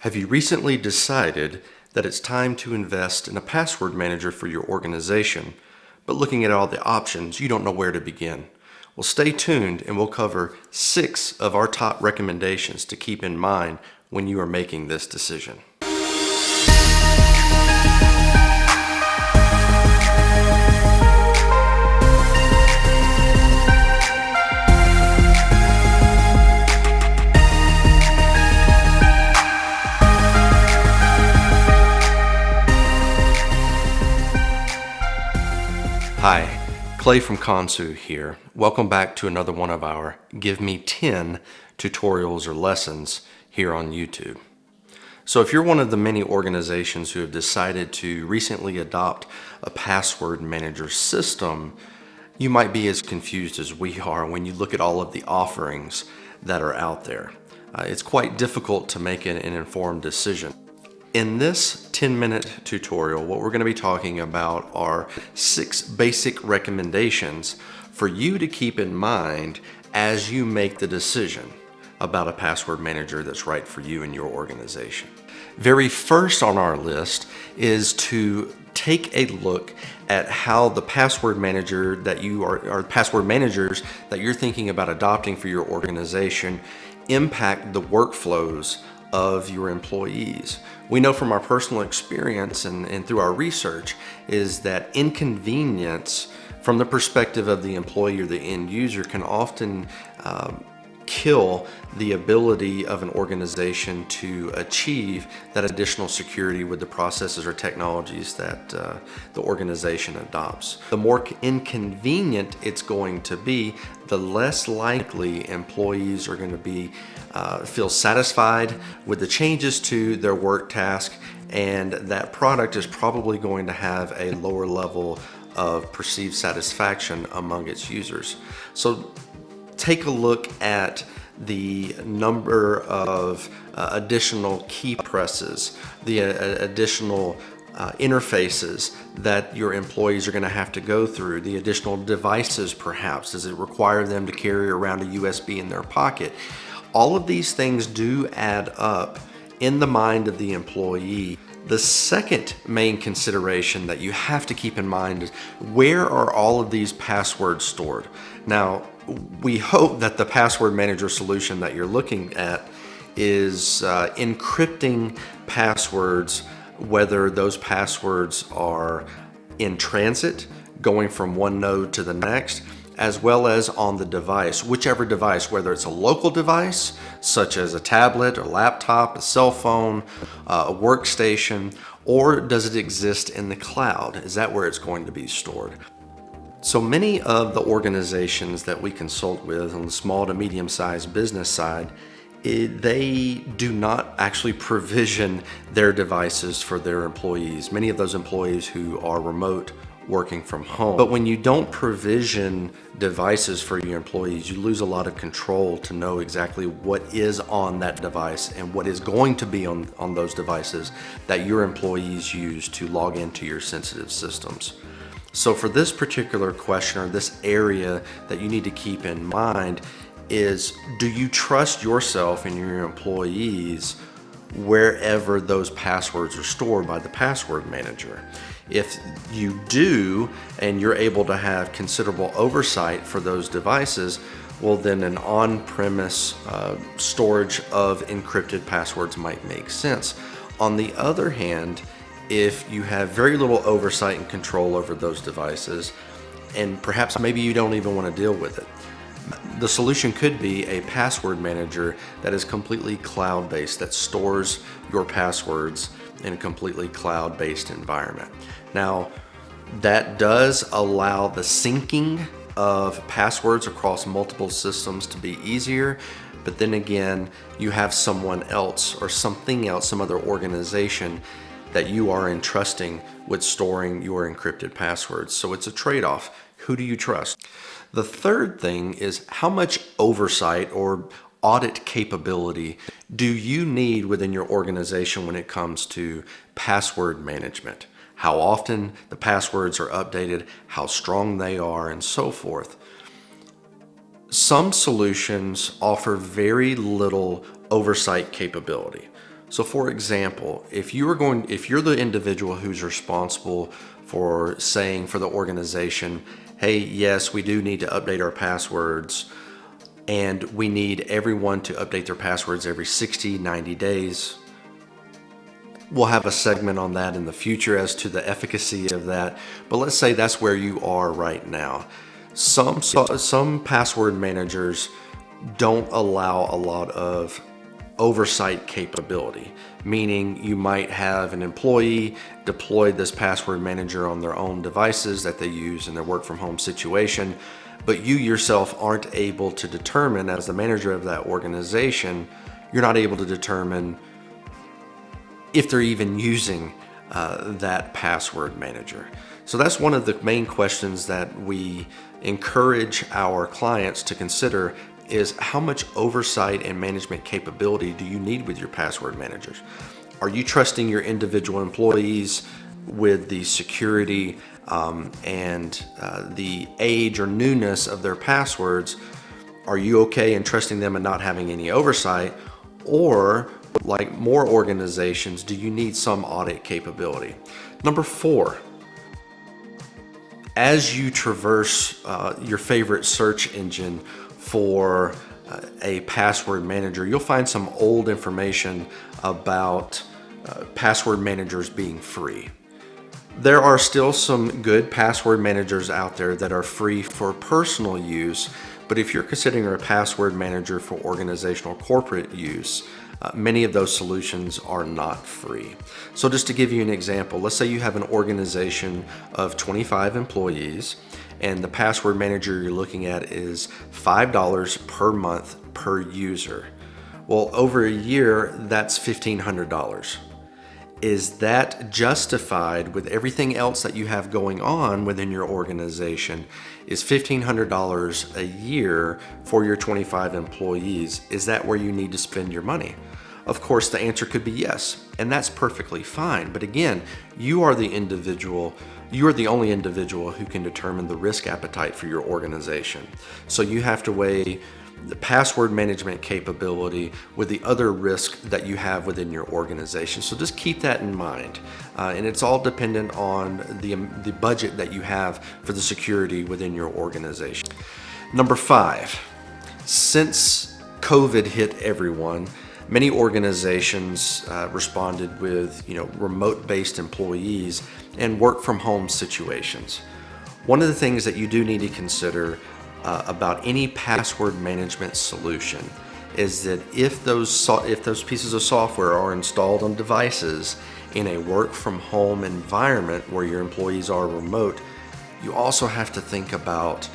Have you recently decided that it's time to invest in a password manager for your organization, but looking at all the options, you don't know where to begin? Well, stay tuned and we'll cover 6 of our top recommendations to keep in mind when you are making this decision. Hi, Clay from Khonsoo here. Welcome back to another one of our Give Me 10 tutorials or lessons here on YouTube. So if you're one of the many organizations who have decided to recently adopt a password manager system, you might be as confused as we are when you look at all of the offerings that are out there. It's quite difficult to make an informed decision. In this 10-minute tutorial, what we're going to be talking about are 6 basic recommendations for you to keep in mind as you make the decision about a password manager that's right for you and your organization. Very first on our list is to take a look at how the password manager that you or password managers that you're thinking about adopting for your organization impact the workflows of your employees. We know from our personal experience and through our research is that inconvenience from the perspective of the employee or the end user can often kill the ability of an organization to achieve that additional security with the processes or technologies that the organization adopts. The more inconvenient it's going to be, the less likely employees are going to be feel satisfied with the changes to their work task, and that product is probably going to have a lower level of perceived satisfaction among its users. So take a look at the number of additional key presses, the additional interfaces that your employees are going to have to go through, the additional devices perhaps. Does it require them to carry around a USB in their pocket? All of these things do add up in the mind of the employee. The second main consideration that you have to keep in mind is, where are all of these passwords stored? Now, we hope that the password manager solution that you're looking at is encrypting passwords, whether those passwords are in transit, going from one node to the next, as well as on the device, whichever device, whether it's a local device, such as a tablet, a laptop, a cell phone, a workstation, or does it exist in the cloud? Is that where it's going to be stored? So many of the organizations that we consult with on the small to medium-sized business side, they do not actually provision their devices for their employees. Many of those employees who are remote working from home. But when you don't provision devices for your employees, you lose a lot of control to know exactly what is on that device and what is going to be on those devices that your employees use to log into your sensitive systems. So for this particular question, or this area that you need to keep in mind, is, do you trust yourself and your employees wherever those passwords are stored by the password manager? If you do, and you're able to have considerable oversight for those devices, well, then an on-premise storage of encrypted passwords might make sense. On the other hand, if you have very little oversight and control over those devices, and perhaps maybe you don't even want to deal with it, the solution could be a password manager that is completely cloud-based, that stores your passwords in a completely cloud-based environment. Now, that does allow the syncing of passwords across multiple systems to be easier, but then again, you have someone else or something else, some other organization that you are entrusting with storing your encrypted passwords. So it's a trade-off. Who do you trust? The third thing is, how much oversight or audit capability do you need within your organization when it comes to password management? How often the passwords are updated, how strong they are, and so forth. Some solutions offer very little oversight capability. So for example, if you're the individual who's responsible for saying for the organization, hey, yes, we do need to update our passwords, and we need everyone to update their passwords every 60, 90 days. We'll have a segment on that in the future as to the efficacy of that. But let's say that's where you are right now. Some password managers don't allow a lot of oversight capability, meaning you might have an employee deploy this password manager on their own devices that they use in their work from home situation, but you yourself aren't able to determine, as the manager of that organization, you're not able to determine if they're even using that password manager. So that's one of the main questions that we encourage our clients to consider is how much oversight and management capability do you need with your password managers? Are you trusting your individual employees with the security and the age or newness of their passwords? Are you okay in trusting them and not having any oversight? Or, like more organizations, do you need some audit capability? Number 4, as you traverse your favorite search engine for a password manager, you'll find some old information about password managers being free. There are still some good password managers out there that are free for personal use, but if you're considering a password manager for organizational corporate use, many of those solutions are not free. So just to give you an example, let's say you have an organization of 25 employees and the password manager you're looking at is $5 per month per user. Well, over a year, that's $1,500. Is that justified with everything else that you have going on within your organization? Is $1,500 a year for your 25 employees, is that where you need to spend your money? Of course, the answer could be yes, and that's perfectly fine. But again, you are the only individual who can determine the risk appetite for your organization. So you have to weigh the password management capability with the other risk that you have within your organization. So just keep that in mind. And it's all dependent on the budget that you have for the security within your organization. Number 5, since COVID hit everyone, many organizations responded with remote-based employees and work from home situations. One of the things that you do need to consider about any password management solution is that if those pieces of software are installed on devices in a work from home environment where your employees are remote, you also have to think about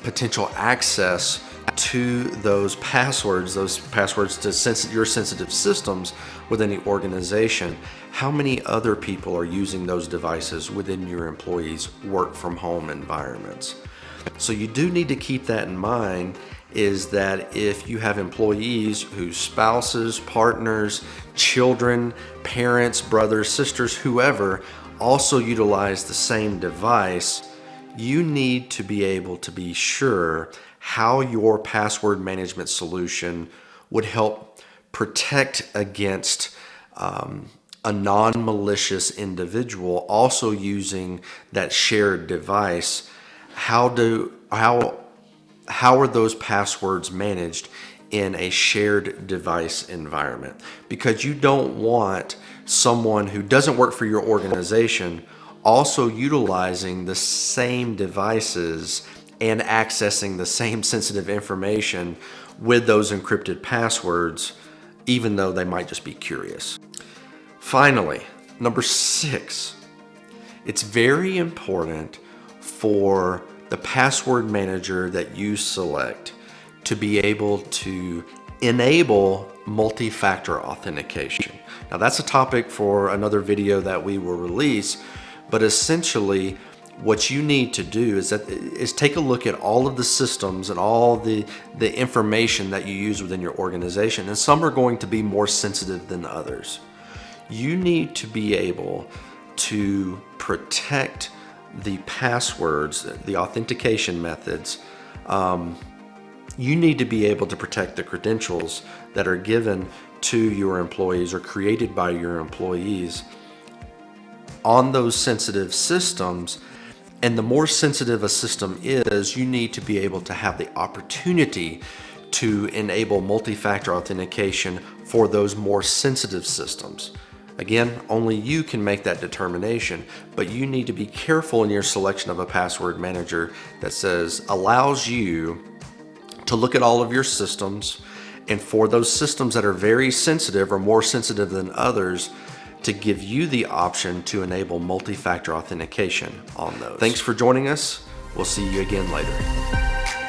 potential access to those passwords to your sensitive systems within the organization. How many other people are using those devices within your employees' work from home environments? So you do need to keep that in mind, is that if you have employees whose spouses, partners, children, parents, brothers, sisters, whoever also utilize the same device, you need to be able to be sure how your password management solution would help protect against a non-malicious individual also using that shared device. How are those passwords managed in a shared device environment? Because you don't want someone who doesn't work for your organization also utilizing the same devices and accessing the same sensitive information with those encrypted passwords, even though they might just be curious. Finally, number 6, it's very important for the password manager that you select to be able to enable multi-factor authentication. Now that's a topic for another video that we will release, but essentially what you need to do is take a look at all of the systems and all the information that you use within your organization, and some are going to be more sensitive than others. You need to be able to protect the passwords, the authentication methods. You need to be able to protect the credentials that are given to your employees or created by your employees on those sensitive systems. And the more sensitive a system is, you need to be able to have the opportunity to enable multi-factor authentication for those more sensitive systems. Again, only you can make that determination, but you need to be careful in your selection of a password manager that allows you to look at all of your systems, and for those systems that are very sensitive or more sensitive than others, to give you the option to enable multi-factor authentication on those. Thanks for joining us. We'll see you again later.